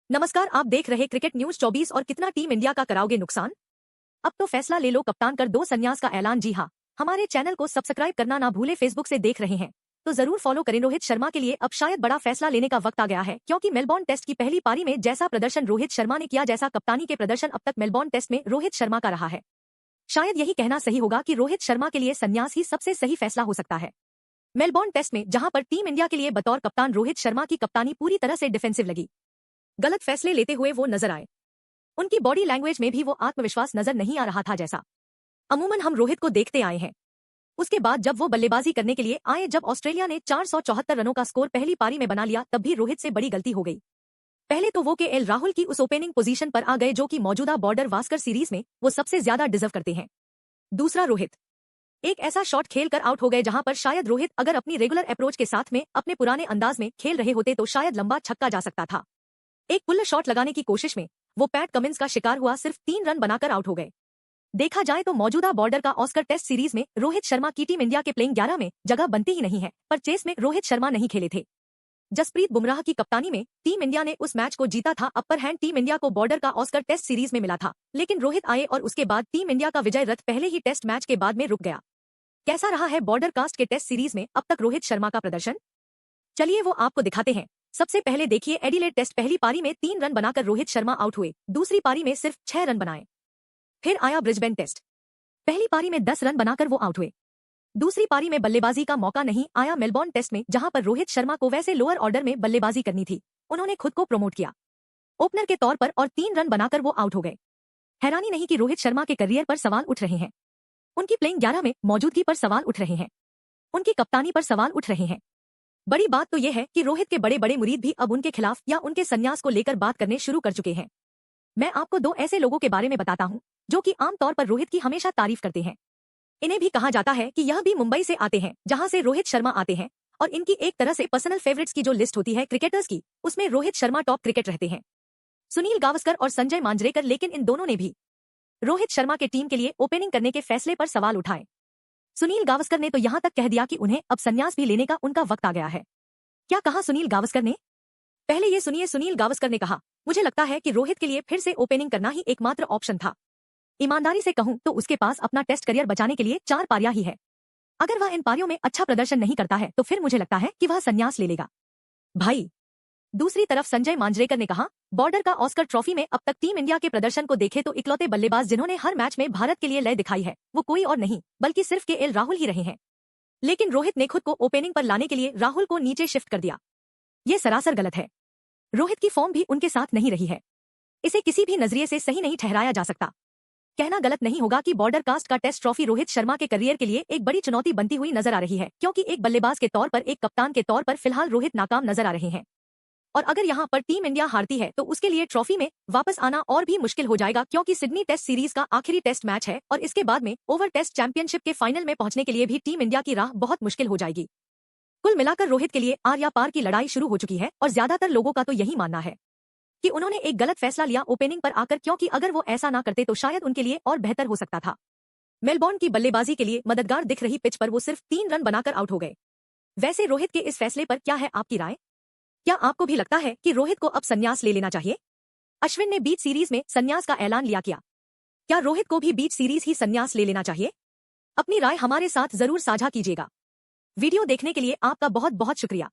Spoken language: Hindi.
नमस्कार, आप देख रहे क्रिकेट न्यूज 24 और कितना टीम इंडिया का कराओगे नुकसान। अब तो फैसला ले लो, कप्तान कर दो संन्यास का ऐलान। जी हाँ, हमारे चैनल को सब्सक्राइब करना ना भूले। फेसबुक से देख रहे हैं तो जरूर फॉलो करें। रोहित शर्मा के लिए अब शायद बड़ा फैसला लेने का वक्त आ गया है, क्योंकि मेलबोर्न टेस्ट की पहली पारी में जैसा प्रदर्शन रोहित शर्मा ने किया, जैसा कप्तानी के प्रदर्शन अब तक मेलबोर्न टेस्ट में रोहित शर्मा का रहा है, शायद यही कहना सही होगा कि रोहित शर्मा के लिए संन्यास ही सबसे सही फैसला हो सकता है। मेलबोर्न टेस्ट में जहां पर टीम इंडिया के लिए बतौर कप्तान रोहित शर्मा की कप्तानी पूरी तरह से डिफेंसिव लगी, गलत फैसले लेते हुए वो नजर आए। उनकी बॉडी लैंग्वेज में भी वो आत्मविश्वास नजर नहीं आ रहा था जैसा अमूमन हम रोहित को देखते आए हैं। उसके बाद जब वो बल्लेबाजी करने के लिए आए, जब ऑस्ट्रेलिया ने 474 रनों का स्कोर पहली पारी में बना लिया, तब भी रोहित से बड़ी गलती हो गई। पहले तो वो केएल राहुल की उस ओपनिंग पोजीशन पर आ गए जो कि मौजूदा बॉर्डर वास्कर सीरीज में वो सबसे ज्यादा डिजर्व करते हैं। दूसरा, रोहित एक ऐसा शॉट खेल कर आउट हो गए जहां पर शायद रोहित अगर अपनी रेगुलर अप्रोच के साथ में अपने पुराने अंदाज में खेल रहे होते तो शायद लंबा छक्का जा सकता था। एक पुल शॉट लगाने की कोशिश में वो पैट कमिंस का शिकार हुआ, सिर्फ 3 रन बनाकर आउट हो गए। देखा जाए तो मौजूदा बॉर्डर का ऑस्कर टेस्ट सीरीज में रोहित शर्मा की टीम इंडिया के प्लेइंग 11 में जगह बनती ही नहीं है, पर चेस में रोहित शर्मा नहीं खेले थे। जसप्रीत बुमराह की कप्तानी में टीम इंडिया ने उस मैच को जीता था। अपर हैंड टीम इंडिया को बॉर्डर का ऑस्कर टेस्ट सीरीज में मिला था, लेकिन रोहित आए और उसके बाद टीम इंडिया का विजय रथ पहले ही टेस्ट मैच के बाद में रुक गया। कैसा रहा है बॉर्डर कास्ट के टेस्ट सीरीज में अब तक रोहित शर्मा का प्रदर्शन, चलिए वो आपको दिखाते हैं। सबसे पहले देखिए एडिलेड टेस्ट, पहली पारी में 3 रन बनाकर रोहित शर्मा आउट हुए, दूसरी पारी में सिर्फ 6 रन बनाए। फिर आया ब्रिस्बेन टेस्ट, पहली पारी में 10 रन बनाकर वो आउट हुए, दूसरी पारी में बल्लेबाजी का मौका नहीं आया। मेलबोर्न टेस्ट में जहां पर रोहित शर्मा को वैसे लोअर ऑर्डर में बल्लेबाजी करनी थी, उन्होंने खुद को प्रमोट किया ओपनर के तौर पर और 3 रन बनाकर वो आउट हो गए। हैरानी नहीं कि रोहित शर्मा के करियर पर सवाल उठ रहे हैं, उनकी प्लेइंग 11 में मौजूदगी पर सवाल उठ रहे हैं, उनकी कप्तानी पर सवाल उठ रहे हैं। बड़ी बात तो यह है कि रोहित के बड़े बड़े मुरीद भी अब उनके खिलाफ या उनके संन्यास को लेकर बात करने शुरू कर चुके हैं। मैं आपको 2 ऐसे लोगों के बारे में बताता हूं जो कि आमतौर पर रोहित की हमेशा तारीफ करते हैं। इन्हें भी कहा जाता है कि यह भी मुंबई से आते हैं जहां से रोहित शर्मा आते हैं, और इनकी एक तरह से पर्सनल फेवरेट्स की जो लिस्ट होती है क्रिकेटर्स की, उसमें रोहित शर्मा टॉप क्रिकेट रहते हैं। सुनील गावस्कर और संजय मांजरेकर, लेकिन इन दोनों ने भी रोहित शर्मा के टीम के लिए ओपनिंग करने के फैसले पर सवाल उठाए। सुनील गावस्कर ने तो यहां तक कह दिया कि उन्हें अब संन्यास भी लेने का उनका वक्त आ गया है। क्या कहा सुनील गावस्कर ने, पहले ये सुनिए। सुनील गावस्कर ने कहा, मुझे लगता है कि रोहित के लिए फिर से ओपनिंग करना ही एकमात्र ऑप्शन था। ईमानदारी से कहूं तो उसके पास अपना टेस्ट करियर बचाने के लिए 4 पारियां ही है। अगर वह इन पारियों में अच्छा प्रदर्शन नहीं करता है तो फिर मुझे लगता है कि वह संन्यास ले लेगा भाई। दूसरी तरफ संजय मांजरेकर ने कहा, बॉर्डर का ऑस्कर ट्रॉफी में अब तक टीम इंडिया के प्रदर्शन को देखे तो इकलौते बल्लेबाज जिन्होंने हर मैच में भारत के लिए लय दिखाई है वो कोई और नहीं बल्कि सिर्फ केएल राहुल ही रहे हैं। लेकिन रोहित ने खुद को ओपनिंग पर लाने के लिए राहुल को नीचे शिफ्ट कर दिया। ये सरासर गलत है। रोहित की फॉर्म भी उनके साथ नहीं रही है, इसे किसी भी नजरिए से सही नहीं ठहराया जा सकता। कहना गलत नहीं होगा कि बॉर्डर कास्ट का टेस्ट ट्रॉफी रोहित शर्मा के करियर के लिए एक बड़ी चुनौती बनती हुई नजर आ रही है, क्योंकि एक बल्लेबाज के तौर पर, एक कप्तान के तौर पर फिलहाल रोहित नाकाम नजर आ रहे हैं। और अगर यहां पर टीम इंडिया हारती है तो उसके लिए ट्रॉफी में वापस आना और भी मुश्किल हो जाएगा, क्योंकि सिडनी टेस्ट सीरीज का आखिरी टेस्ट मैच है और इसके बाद में ओवर टेस्ट चैंपियनशिप के फाइनल में पहुंचने के लिए भी टीम इंडिया की राह बहुत मुश्किल हो जाएगी। कुल मिलाकर रोहित के लिए आर या पार की लड़ाई शुरू हो चुकी है, और ज्यादातर लोगों का तो यही मानना है कि उन्होंने एक गलत फैसला लिया ओपनिंग पर आकर, क्योंकि अगर वो ऐसा ना करते तो शायद उनके लिए और बेहतर हो सकता था। मेलबोर्न की बल्लेबाजी के लिए मददगार दिख रही पिच पर वो सिर्फ 3 रन बनाकर आउट हो गए। वैसे रोहित के इस फैसले पर क्या है आपकी राय? क्या आपको भी लगता है कि रोहित को अब संन्यास ले लेना चाहिए? अश्विन ने बीच सीरीज में संन्यास का ऐलान लिया, क्या रोहित को भी बीच सीरीज ही संन्यास ले लेना चाहिए? अपनी राय हमारे साथ जरूर साझा कीजिएगा। वीडियो देखने के लिए आपका बहुत बहुत शुक्रिया।